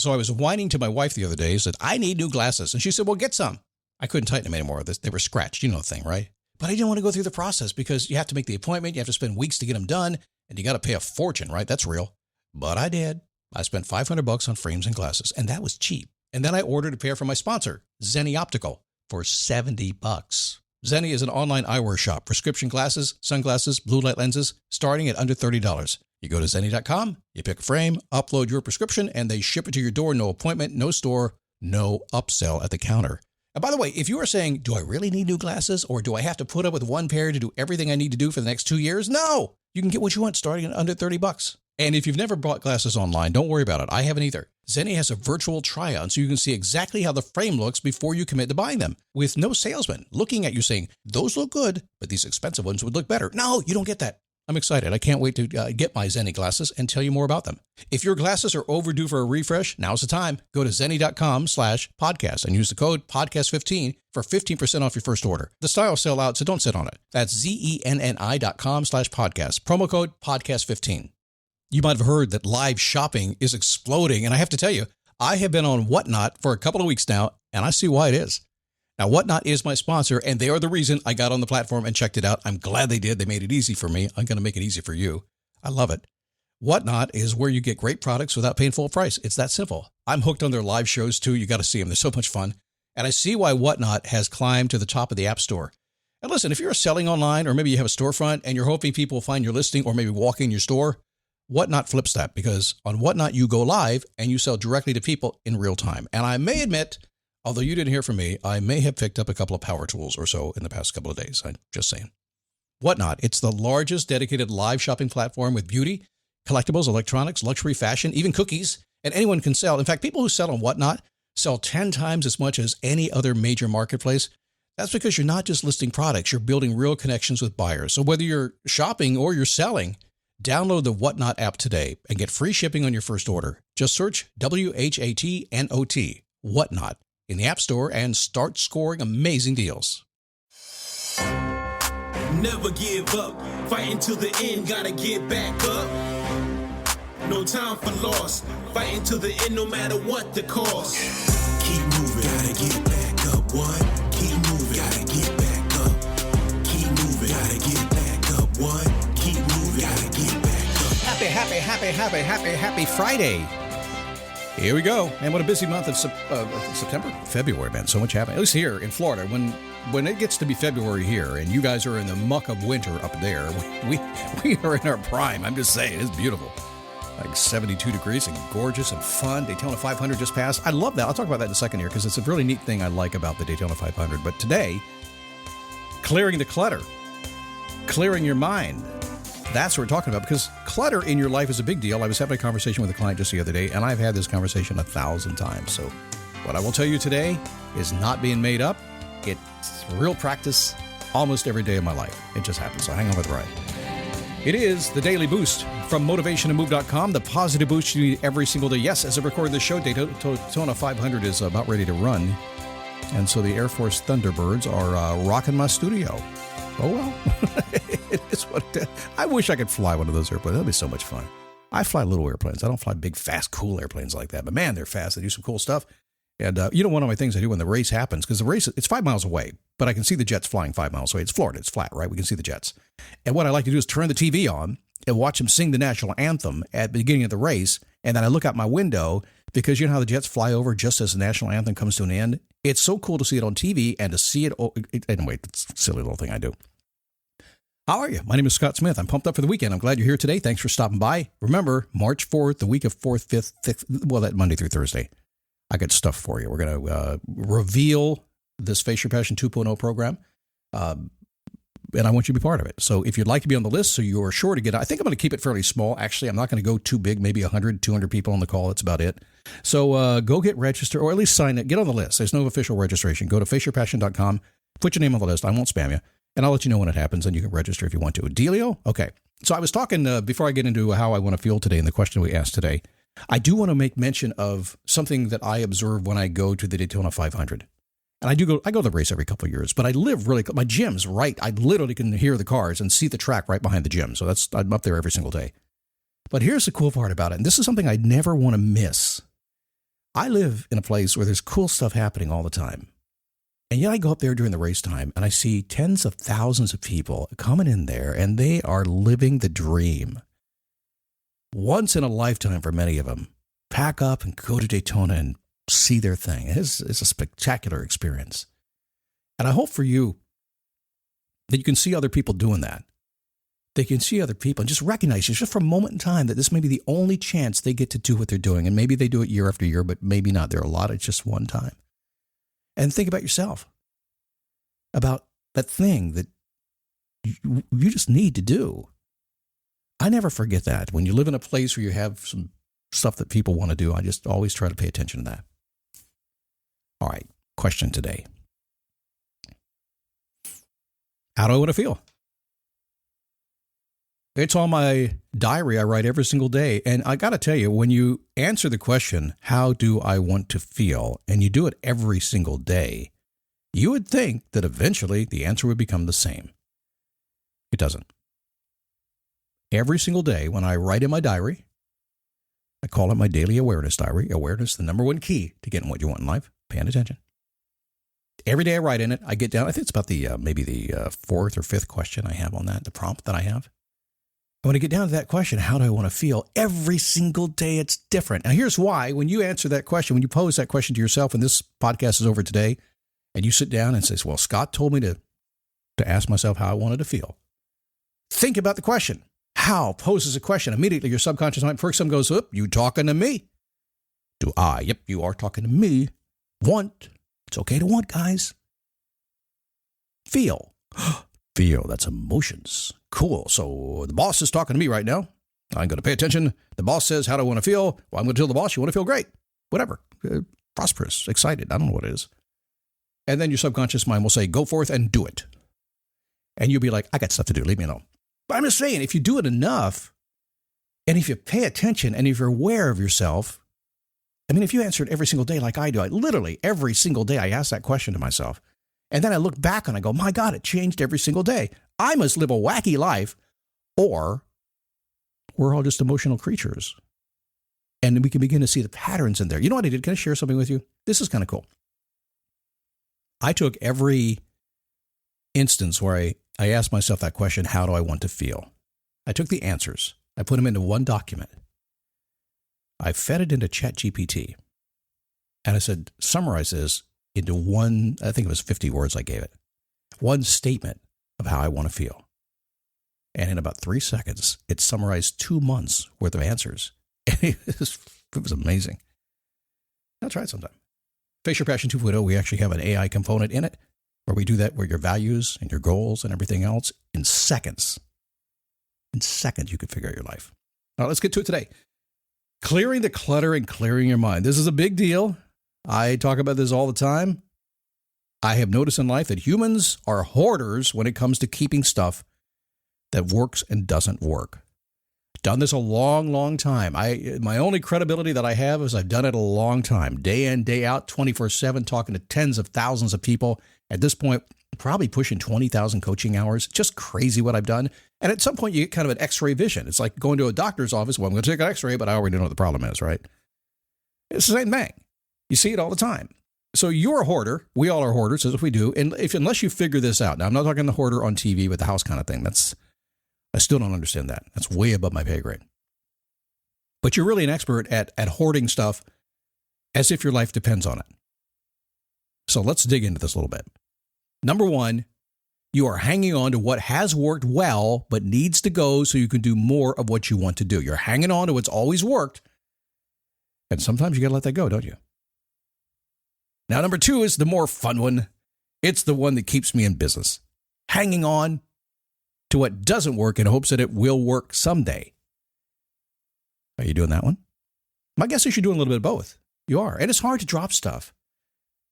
So I was whining to my wife the other day, said, I need new glasses. And she said, well, get some. I couldn't tighten them anymore. They were scratched. You know the thing, right? But I didn't want to go through the process because you have to make the appointment. You have to spend weeks to get them done. And you got to pay a fortune, right? That's real. But I did. I spent $500 on frames and glasses, and that was cheap. And then I ordered a pair from my sponsor, Zenni Optical, for $70. Zenni is an online eyewear shop. Prescription glasses, sunglasses, blue light lenses, starting at under $30. You go to Zenni.com, you pick a frame, upload your prescription, and they ship it to your door. No appointment, no store, no upsell at the counter. And by the way, if you are saying, do I really need new glasses, or do I have to put up with one pair to do everything I need to do for the next 2 years? No! You can get what you want starting at under $30. And if you've never bought glasses online, don't worry about it. I haven't either. Zenni has a virtual try-on so you can see exactly how the frame looks before you commit to buying them, with no salesman looking at you saying, those look good, but these expensive ones would look better. No, you don't get that. I'm excited. I can't wait to get my Zenni glasses and tell you more about them. If your glasses are overdue for a refresh, now's the time. Go to Zenni.com/podcast and use the code podcast15 for 15% off your first order. The styles sell out, so don't sit on it. That's Zenni.com/podcast. Promo code podcast15. You might have heard that live shopping is exploding, and I have to tell you, I have been on Whatnot for a couple of weeks now, and I see why it is. Now, Whatnot is my sponsor, and they are the reason I got on the platform and checked it out. I'm glad they did. They made it easy for me. I'm going to make it easy for you. I love it. Whatnot is where you get great products without paying full price. It's that simple. I'm hooked on their live shows, too. You got to see them. They're so much fun. And I see why Whatnot has climbed to the top of the App Store. And listen, if you're selling online, or maybe you have a storefront and you're hoping people will find your listing or maybe walk in your store, Whatnot flips that, because on Whatnot, you go live and you sell directly to people in real time. And I may admit, although you didn't hear from me, I may have picked up a couple of power tools or so in the past couple of days. I'm just saying. Whatnot, it's the largest dedicated live shopping platform with beauty, collectibles, electronics, luxury, fashion, even cookies, and anyone can sell. In fact, people who sell on Whatnot sell 10 times as much as any other major marketplace. That's because you're not just listing products, you're building real connections with buyers. So whether you're shopping or you're selling, download the Whatnot app today and get free shipping on your first order. Just search WHATNOT, Whatnot, in the App Store and start scoring amazing deals. Never give up, fighting till the end, gotta get back up. No time for loss, fighting till the end no matter what the cost. Keep moving, gotta get back up. One, keep moving, gotta get back up. Keep moving, gotta get back up. One, keep moving, gotta get back up. Happy Friday. Here we go. Man, what a busy month of September. February, man. So much happening. At least here in Florida. When it gets to be February here and you guys are in the muck of winter up there, we are in our prime. I'm just saying, it's beautiful. Like 72 degrees and gorgeous and fun. Daytona 500 just passed. I love that. I'll talk about that in a second here because it's a really neat thing I like about the Daytona 500. But today, clearing the clutter, clearing your mind. That's what we're talking about, because clutter in your life is a big deal. I was having a conversation with a client just the other day, and I've had this conversation 1,000 times. So what I will tell you today is not being made up. It's real practice almost every day of my life. It just happens. So hang on for the ride. It is the Daily Boost from motivationtomove.com, the positive boost you need every single day. Yes, as I record this show, Daytona 500 is about ready to run. And so the Air Force Thunderbirds are rocking my studio. Oh, well, it is what it is. I wish I could fly one of those airplanes. That'd be so much fun. I fly little airplanes. I don't fly big, fast, cool airplanes like that. But man, they're fast. They do some cool stuff. And one of my things I do when the race happens, because the race, it's 5 miles away, but I can see the jets flying 5 miles away. It's Florida. It's flat, right? We can see the jets. And what I like to do is turn the TV on and watch them sing the national anthem at the beginning of the race. And then I look out my window, because you know how the jets fly over just as the national anthem comes to an end? It's so cool to see it on TV and to see it. Anyway, it's a silly little thing I do. How are you? My name is Scott Smith. I'm pumped up for the weekend. I'm glad you're here today. Thanks for stopping by. Remember, March 4th, the week of 4th, 5th, 6th, well, that Monday through Thursday. I got stuff for you. We're going to reveal this Face Your Passion 2.0 program, and I want you to be part of it. So if you'd like to be on the list so you're sure to get, I think I'm going to keep it fairly small. Actually, I'm not going to go too big, maybe 100, 200 people on the call. That's about it. So go get registered, or at least sign it. Get on the list. There's no official registration. Go to faceyourpassion.com, put your name on the list. I won't spam you. And I'll let you know when it happens, and you can register if you want to. Dealio? Okay. So I was talking, before I get into how I want to feel today and the question we asked today, I do want to make mention of something that I observe when I go to the Daytona 500. And I go to the race every couple of years, but I live really, my gym's right. I literally can hear the cars and see the track right behind the gym. So I'm up there every single day. But here's the cool part about it. And this is something I never want to miss. I live in a place where there's cool stuff happening all the time. And yet I go up there during the race time and I see tens of thousands of people coming in there and they are living the dream. Once in a lifetime for many of them. Pack up and go to Daytona and see their thing. It's a spectacular experience. And I hope for you that you can see other people doing that. They can see other people and just recognize just for a moment in time that this may be the only chance they get to do what they're doing. And maybe they do it year after year, but maybe not. There are a lot of just one time. And think about yourself, about that thing that you just need to do. I never forget that. When you live in a place where you have some stuff that people want to do, I just always try to pay attention to that. All right, question today. How do I want to feel? It's on my diary I write every single day. And I got to tell you, when you answer the question, how do I want to feel? And you do it every single day, you would think that eventually the answer would become the same. It doesn't. Every single day when I write in my diary, I call it my daily awareness diary. Awareness, the number one key to getting what you want in life. Paying attention. Every day I write in it, I get down, I think it's about maybe the fourth or fifth question I have on that, the prompt that I have. And when I get down to that question, how do I want to feel? Every single day it's different. Now here's why. When you answer that question, when you pose that question to yourself, and this podcast is over today, and you sit down and say, well, Scott told me to ask myself how I wanted to feel. Think about the question. How poses a question. Immediately your subconscious mind first goes, "Oop, you talking to me?" Do I? Yep, you are talking to me. Want. It's okay to want, guys. Feel. Feel, that's emotions. Cool. So the boss is talking to me right now. I'm going to pay attention. The boss says, how do I want to feel? Well, I'm going to tell the boss, you want to feel great. Whatever. Prosperous, excited. I don't know what it is. And then your subconscious mind will say, go forth and do it. And you'll be like, I got stuff to do. Leave me alone. But I'm just saying, if you do it enough, and if you pay attention, and if you're aware of yourself, I mean, if you answer it every single day like I do, literally every single day I ask that question to myself. And then I look back and I go, my God, it changed every single day. I must live a wacky life, or we're all just emotional creatures. And we can begin to see the patterns in there. You know what I did? Can I share something with you? This is kind of cool. I took every instance where I asked myself that question, how do I want to feel? I took the answers. I put them into one document. I fed it into ChatGPT. And I said, summarize this into one, I think it was 50 words I gave it. One statement of how I want to feel. And in about 3 seconds, it summarized 2 months worth of answers. And it was amazing. I'll try it sometime. Face Your Passion 2.0, we actually have an AI component in it where we do that, where your values and your goals and everything else in seconds. In seconds, you can figure out your life. All right, let's get to it today. Clearing the clutter and clearing your mind. This is a big deal. I talk about this all the time. I have noticed in life that humans are hoarders when it comes to keeping stuff that works and doesn't work. Done this a long, long time. My only credibility that I have is I've done it a long time. Day in, day out, 24/7, talking to tens of thousands of people. At this point, probably pushing 20,000 coaching hours. Just crazy what I've done. And at some point, you get kind of an x-ray vision. It's like going to a doctor's office. Well, I'm going to take an x-ray, but I already know what the problem is, right? It's the same thing. You see it all the time. So you're a hoarder. We all are hoarders, as if we do. And unless you figure this out. Now, I'm not talking the hoarder on TV with the house kind of thing. I still don't understand that. That's way above my pay grade. But you're really an expert at hoarding stuff as if your life depends on it. So let's dig into this a little bit. Number one, you are hanging on to what has worked well, but needs to go so you can do more of what you want to do. You're hanging on to what's always worked. And sometimes you got to let that go, don't you? Now, number two is the more fun one. It's the one that keeps me in business. Hanging on to what doesn't work in hopes that it will work someday. Are you doing that one? My guess is you're doing a little bit of both. You are. And it's hard to drop stuff.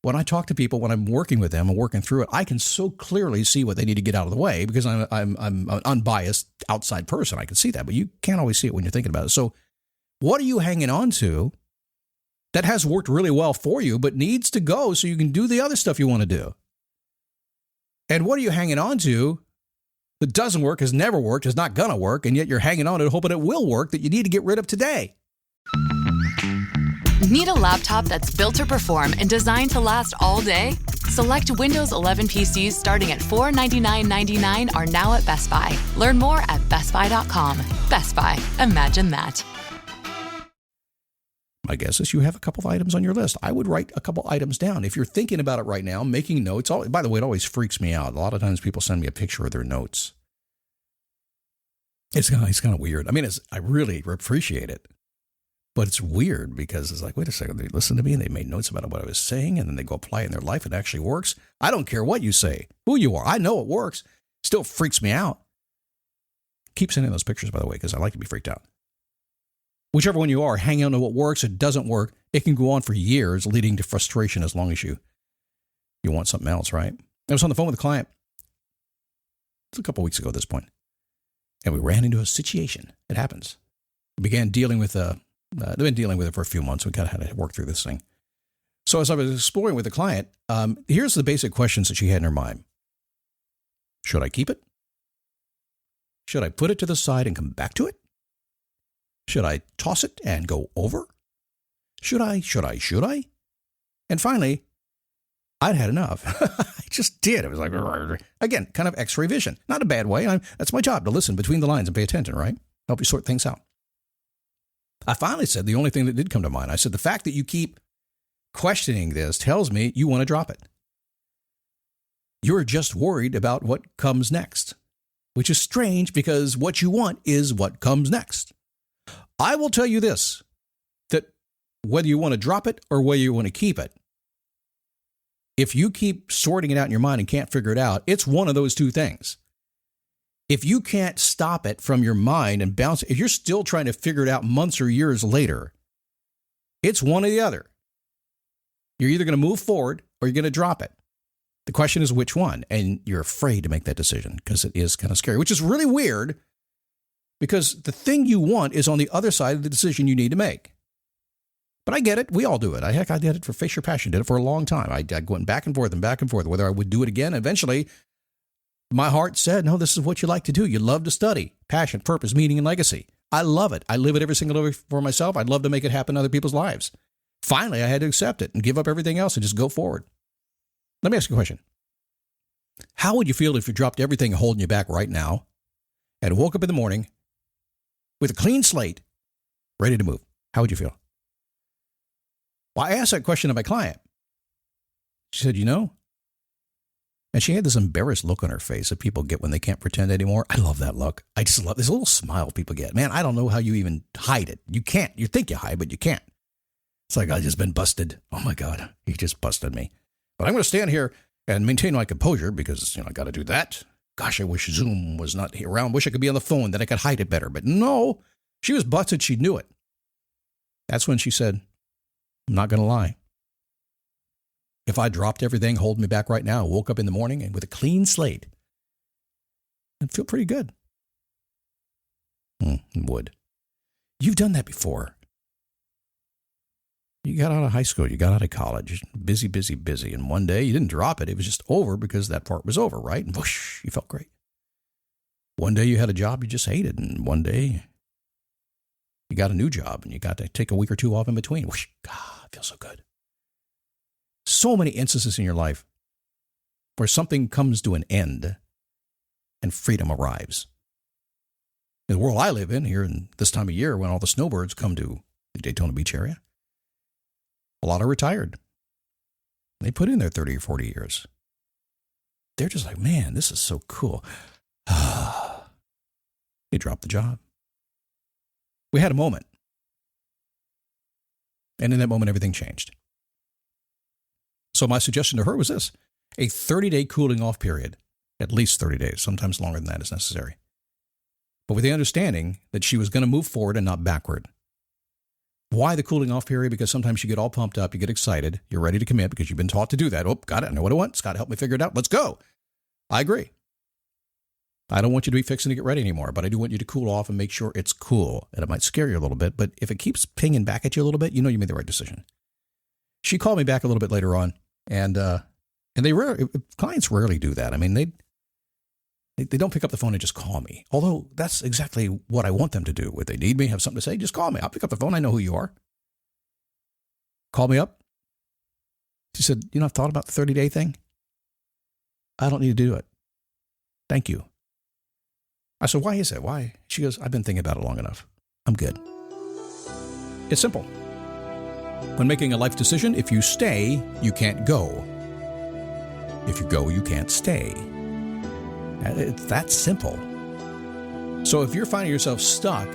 When I talk to people, when I'm working with them and working through it, I can so clearly see what they need to get out of the way because I'm an unbiased outside person. I can see that, but you can't always see it when you're thinking about it. So what are you hanging on to that has worked really well for you, but needs to go so you can do the other stuff you want to do? And what are you hanging on to that doesn't work, has never worked, is not going to work, and yet you're hanging on to it hoping it will work that you need to get rid of today? Need a laptop that's built to perform and designed to last all day? Select Windows 11 PCs starting at $499.99 are now at Best Buy. Learn more at bestbuy.com. Best Buy. Imagine that. My guess is you have a couple of items on your list. I would write a couple items down. If you're thinking about it right now, making notes. By the way, it always freaks me out. A lot of times people send me a picture of their notes. It's kind of weird. I mean, I really appreciate it. But it's weird because it's like, wait a second, they listened to me and they made notes about what I was saying, and then they go apply it in their life. It actually works. I don't care what you say, who you are. I know it works. Still freaks me out. Keep sending those pictures, by the way, because I like to be freaked out. Whichever one you are, hang on to what works. It doesn't work. It can go on for years, leading to frustration as long as you want something else, right? I was on the phone with a client. It's a couple weeks ago at this point. And we ran into a situation. It happens. We began dealing with they've been dealing with it for a few months. We kind of had to work through this thing. So as I was exploring with the client, here's the basic questions that she had in her mind. Should I keep it? Should I put it to the side and come back to it? Should I toss it and go over? Should I? And finally, I'd had enough. I just did. It was like, again, kind of x-ray vision. Not a bad way. That's my job, to listen between the lines and pay attention, right? Help you sort things out. I finally said the only thing that did come to mind. I said, the fact that you keep questioning this tells me you want to drop it. You're just worried about what comes next, which is strange because what you want is what comes next. I will tell you this, that whether you want to drop it or whether you want to keep it, if you keep sorting it out in your mind and can't figure it out, it's one of those two things. If you can't stop it from your mind and bounce, if you're still trying to figure it out months or years later, it's one or the other. You're either going to move forward or you're going to drop it. The question is which one, and you're afraid to make that decision because it is kind of scary, which is really weird because the thing you want is on the other side of the decision you need to make. But I get it. We all do it. I did it for Face Your Passion. Did it for a long time. I went back and forth whether I would do it again. Eventually, my heart said, no, this is what you like to do. You love to study. Passion, purpose, meaning, and legacy. I love it. I live it every single day for myself. I'd love to make it happen in other people's lives. Finally, I had to accept it and give up everything else and just go forward. Let me ask you a question. How would you feel if you dropped everything holding you back right now and woke up in the morning with a clean slate, ready to move? How would you feel? Well, I asked that question of my client. She said, and she had this embarrassed look on her face that people get when they can't pretend anymore. I love that look. I just love this little smile people get. Man, I don't know how you even hide it. You can't. You think you hide, but you can't. It's like, I've just been busted. Oh my God, he just busted me. But I'm going to stand here and maintain my composure because, I got to do that. Gosh, I wish Zoom was not around. Wish I could be on the phone, then I could hide it better. But no, she was busted. She knew it. That's when she said, I'm not going to lie. If I dropped everything holding me back right now, woke up in the morning and with a clean slate, I'd feel pretty good. Would. You've done that before. You got out of high school, you got out of college, busy. And one day you didn't drop it. It was just over because that part was over, right? And whoosh, you felt great. One day you had a job you just hated. And one day you got a new job and you got to take a week or two off in between. Whoosh, God, it feels so good. So many instances in your life where something comes to an end and freedom arrives. In the world I live in here in this time of year when all the snowbirds come to the Daytona Beach area, a lot are retired. They put in their 30 or 40 years. They're just like, man, this is so cool. They dropped the job. We had a moment. And in that moment, everything changed. So my suggestion to her was this, a 30-day cooling off period, at least 30 days, sometimes longer than that is necessary. But with the understanding that she was going to move forward and not backward. Why the cooling off period? Because sometimes you get all pumped up, you get excited, you're ready to commit because you've been taught to do that. Oh, got it. I know what I want. Scott, help me figure it out. Let's go. I agree. I don't want you to be fixing to get ready anymore, but I do want you to cool off and make sure it's cool. And it might scare you a little bit, but if it keeps pinging back at you a little bit, you know you made the right decision. She called me back a little bit later on, and clients rarely do that. I mean, they don't pick up the phone and just call me. Although that's exactly what I want them to do. If they need me, have something to say, just call me. I'll pick up the phone. I know who you are. Called me up. She said, I've thought about the 30-day thing. I don't need to do it. Thank you. I said, why is it? Why? She goes, I've been thinking about it long enough. I'm good. It's simple. When making a life decision, if you stay, you can't go. If you go, you can't stay. It's that simple. So if you're finding yourself stuck,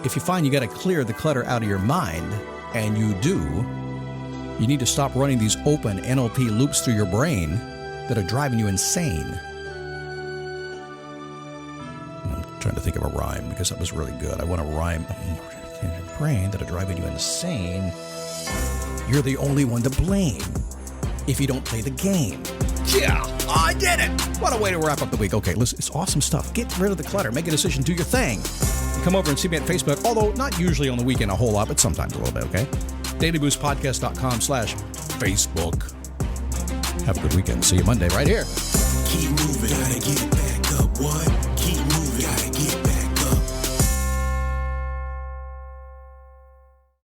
if you find you got to clear the clutter out of your mind, and you do, you need to stop running these open NLP loops through your brain that are driving you insane. I'm trying to think of a rhyme because that was really good. I want to rhyme. Brain that are driving you insane. You're the only one to blame if you don't play the game. Yeah, I did it. What a way to wrap up the week. Okay, listen, it's awesome stuff. Get rid of the clutter. Make a decision. Do your thing. Come over and see me at Facebook, although not usually on the weekend a whole lot, but sometimes a little bit, okay? dailyboostpodcast.com/Facebook. Have a good weekend. See you Monday right here. Keep moving. Gotta get